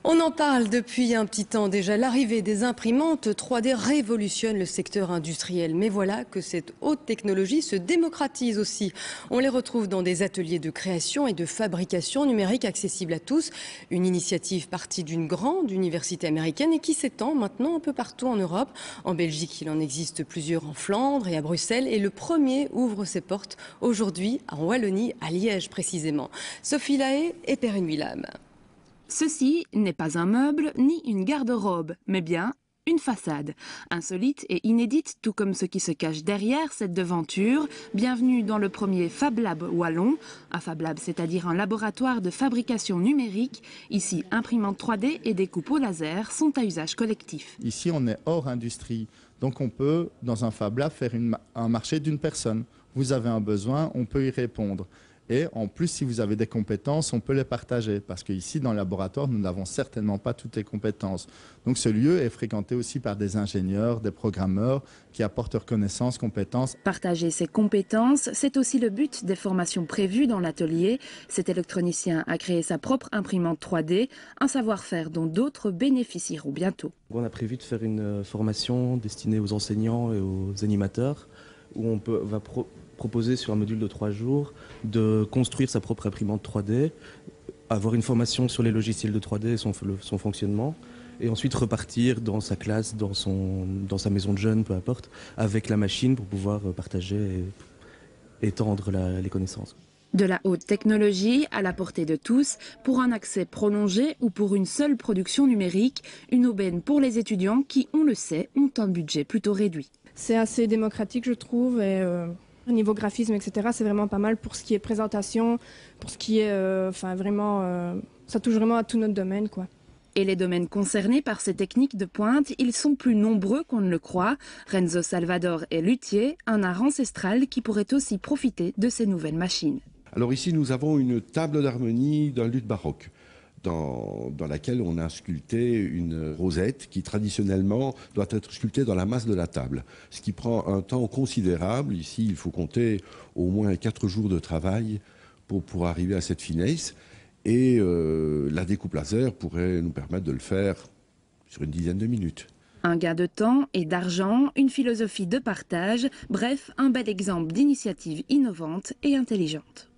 On en parle depuis un petit temps déjà. L'arrivée des imprimantes 3D révolutionne le secteur industriel. Mais voilà que cette haute technologie se démocratise aussi. On les retrouve dans des ateliers de création et de fabrication numérique accessibles à tous. Une initiative partie d'une grande université américaine et qui s'étend maintenant un peu partout en Europe. En Belgique, il en existe plusieurs en Flandre et à Bruxelles. Et le premier ouvre ses portes aujourd'hui en Wallonie, à Liège précisément. Sophie Lahaye et Perrine Willam. Ceci n'est pas un meuble ni une garde-robe, mais bien une façade. Insolite et inédite, tout comme ce qui se cache derrière cette devanture. Bienvenue dans le premier Fab Lab wallon. Un Fab Lab, c'est-à-dire un laboratoire de fabrication numérique. Ici, imprimantes 3D et découpes au laser sont à usage collectif. Ici, on est hors industrie. Donc on peut, dans un Fab Lab, faire un marché d'une personne. Vous avez un besoin, on peut y répondre. Et en plus, si vous avez des compétences, on peut les partager. Parce qu'ici, dans le laboratoire, nous n'avons certainement pas toutes les compétences. Donc ce lieu est fréquenté aussi par des ingénieurs, des programmeurs qui apportent leurs connaissances, compétences. Partager ses compétences, c'est aussi le but des formations prévues dans l'atelier. Cet électronicien a créé sa propre imprimante 3D, un savoir-faire dont d'autres bénéficieront bientôt. On a prévu de faire une formation destinée aux enseignants et aux animateurs où on va proposer sur un module de 3 jours de construire sa propre imprimante 3D, avoir une formation sur les logiciels de 3D et son fonctionnement, et ensuite repartir dans sa classe, dans sa maison de jeunes, peu importe, avec la machine pour pouvoir partager et étendre les connaissances. De la haute technologie à la portée de tous, pour un accès prolongé ou pour une seule production numérique, une aubaine pour les étudiants qui, on le sait, ont un budget plutôt réduit. C'est assez démocratique, je trouve, et au niveau graphisme, etc., c'est vraiment pas mal pour ce qui est présentation, pour ce qui est, ça touche vraiment à tout notre domaine, quoi. Et les domaines concernés par ces techniques de pointe, ils sont plus nombreux qu'on ne le croit. Renzo Salvador est luthier, un art ancestral qui pourrait aussi profiter de ces nouvelles machines. Alors ici, nous avons une table d'harmonie d'un luth baroque, dans laquelle on a sculpté une rosette qui traditionnellement doit être sculptée dans la masse de la table, ce qui prend un temps considérable. Ici, il faut compter au moins 4 jours de travail pour arriver à cette finesse. Et la découpe laser pourrait nous permettre de le faire sur une dizaine de minutes. Un gain de temps et d'argent, une philosophie de partage, bref, un bel exemple d'initiative innovante et intelligente.